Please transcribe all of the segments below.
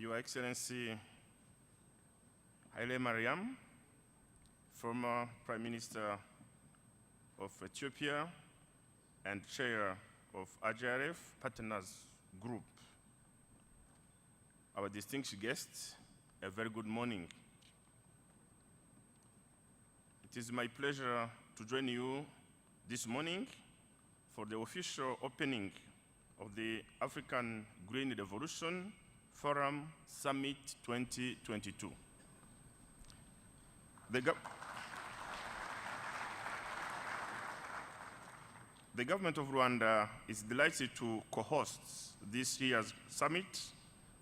Your Excellency Haile Mariam, former Prime Minister of Ethiopia and Chair of AGRF Partners Group. Our distinguished guests, a very good morning. It is my pleasure to join you this morning for the official opening of the African Green Revolution Forum Summit 2022. The government of Rwanda is delighted to co-host this year's summit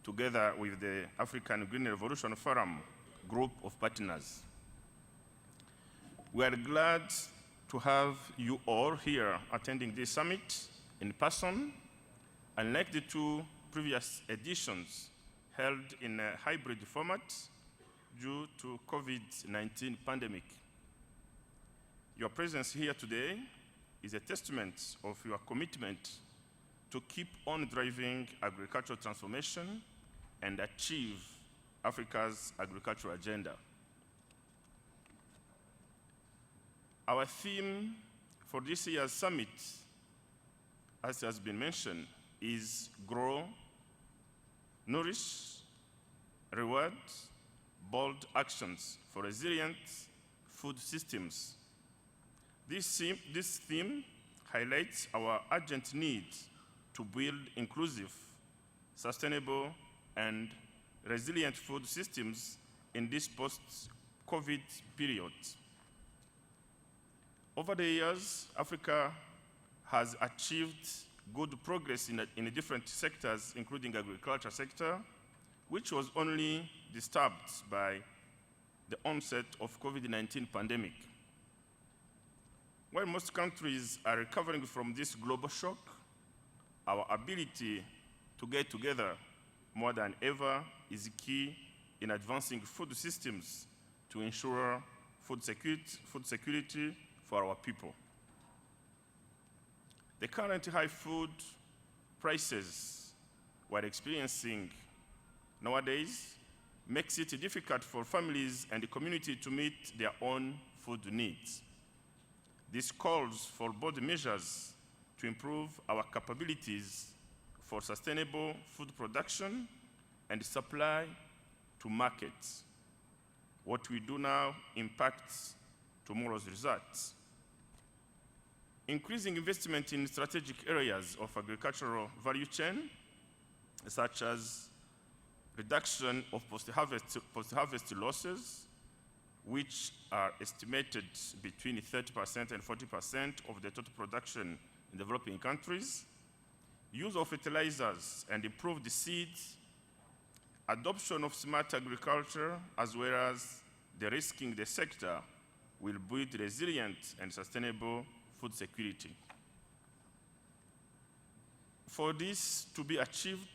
together with the African Green Revolution Forum group of partners. We are glad to have you all here attending this summit in person, unlike the two previous editions held in a hybrid format due to COVID-19 pandemic. Your presence here today is a testament of your commitment to keep on driving agricultural transformation and achieve Africa's agricultural agenda. Our theme for this year's summit, as has been mentioned, is Grow, Nourish, Reward, Bold Actions for Resilient Food Systems. This theme highlights our urgent need to build inclusive, sustainable, and resilient food systems in this post-COVID period. Over the years, Africa has achieved good progress in different sectors, including the agriculture sector, which was only disturbed by the onset of COVID-19 pandemic. While most countries are recovering from this global shock, our ability to get together more than ever is key in advancing food systems to ensure food security for our people. The current high food prices we're experiencing nowadays makes it difficult for families and the community to meet their own food needs. This calls for bold measures to improve our capabilities for sustainable food production and supply to markets. What we do now impacts tomorrow's results. Increasing investment in strategic areas of agricultural value chain, such as reduction of post-harvest losses, which are estimated between 30% and 40% of the total production in developing countries, use of fertilizers and improved seeds, adoption of smart agriculture, as well as de-risking the sector, will build resilient and sustainable food security. For this to be achieved,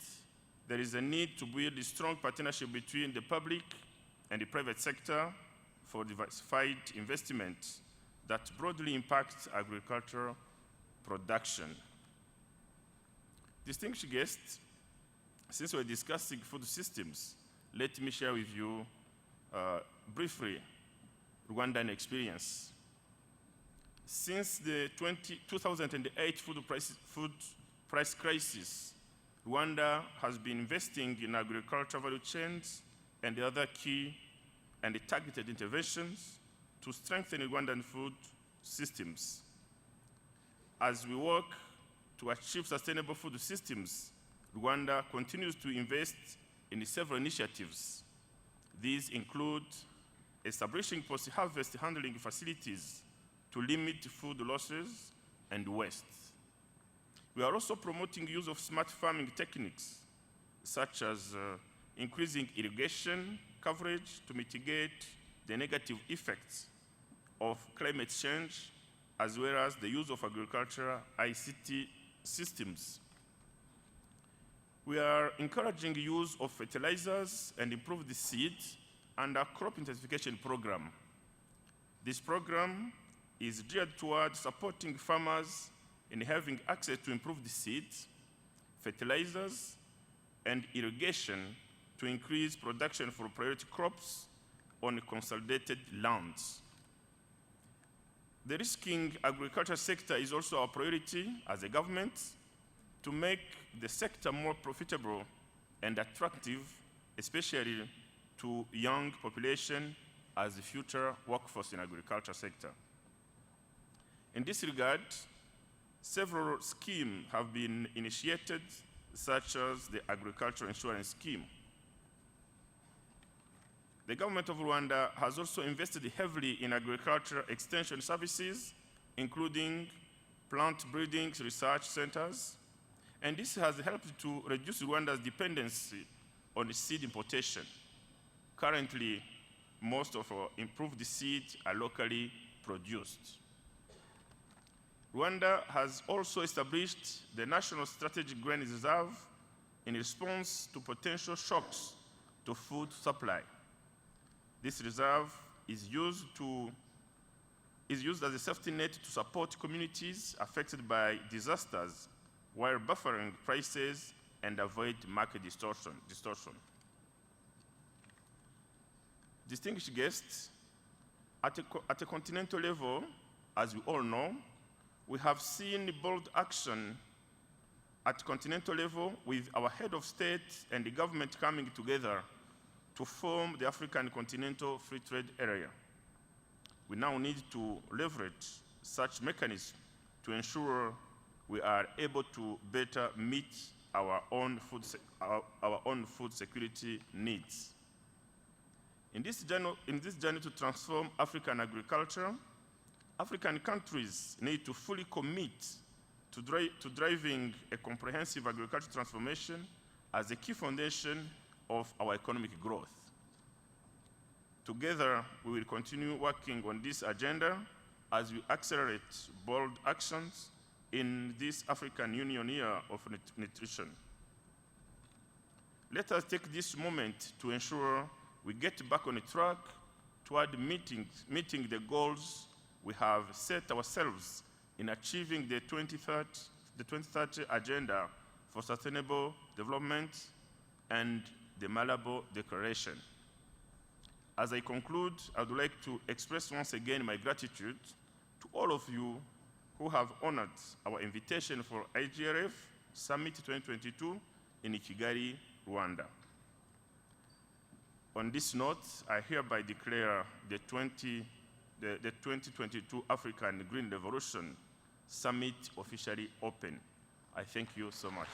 there is a need to build a strong partnership between the public and the private sector for diversified investment that broadly impacts agricultural production. Distinguished guests, since we're discussing food systems, let me share with you briefly Rwandan experience. Since the 2008 food price crisis, Rwanda has been investing in agricultural value chains and the other key and targeted interventions to strengthen Rwandan food systems. As we work to achieve sustainable food systems, Rwanda continues to invest in several initiatives. These include establishing post-harvest handling facilities to limit food losses and waste. We are also promoting use of smart farming techniques, such as increasing irrigation coverage to mitigate the negative effects of climate change, as well as the use of agricultural ICT systems. We are encouraging the use of fertilizers and improved seeds under crop intensification program. This program is geared toward supporting farmers in having access to improved seeds, fertilizers, and irrigation to increase production for priority crops on consolidated lands. The risking agriculture sector is also our priority as a government to make the sector more profitable and attractive, especially to young population as the future workforce in agriculture sector. In this regard, several schemes have been initiated, such as the Agricultural Insurance Scheme. The government of Rwanda has also invested heavily in agricultural extension services, including plant breeding research centers, and this has helped to reduce Rwanda's dependency on seed importation. Currently, most of our improved seeds are locally produced. Rwanda has also established the National Strategic Grain Reserve in response to potential shocks to food supply. This reserve is used as a safety net to support communities affected by disasters while buffering prices and avoid market distortion. Distinguished guests, at a continental level, as we all know, we have seen bold action at continental level with our head of state and the government coming together to form the African Continental Free Trade Area. We now need to leverage such mechanisms to ensure we are able to better meet our own food security needs. In this journey to transform African agriculture, African countries need to fully commit to driving a comprehensive agricultural transformation as a key foundation of our economic growth. Together, we will continue working on this agenda as we accelerate bold actions in this African Union Year of Nutrition. Let us take this moment to ensure we get back on the track toward meeting the goals we have set ourselves in achieving the 2030 Agenda for Sustainable Development and the Malabo Declaration. As I conclude, I would like to express once again my gratitude to all of you who have honored our invitation for AGRF Summit 2022 in Kigali, Rwanda. On this note, I hereby declare the 2022 African Green Revolution Summit officially open. I thank you so much.